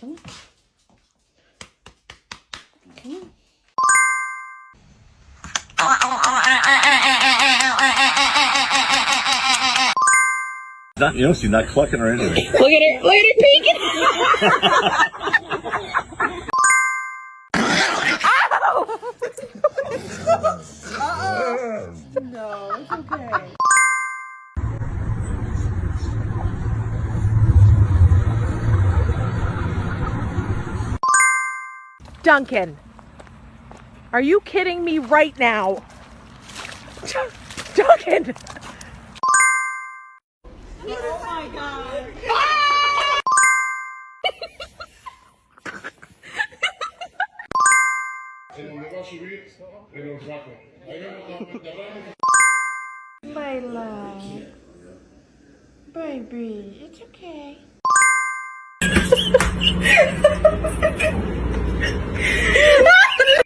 Come on. Come on. You know, she's not clucking or anything. Look at her. Look at her peeking. No, it's okay. Duncan, are you kidding me right now? Duncan! Oh my God. My love. Baby, it's okay.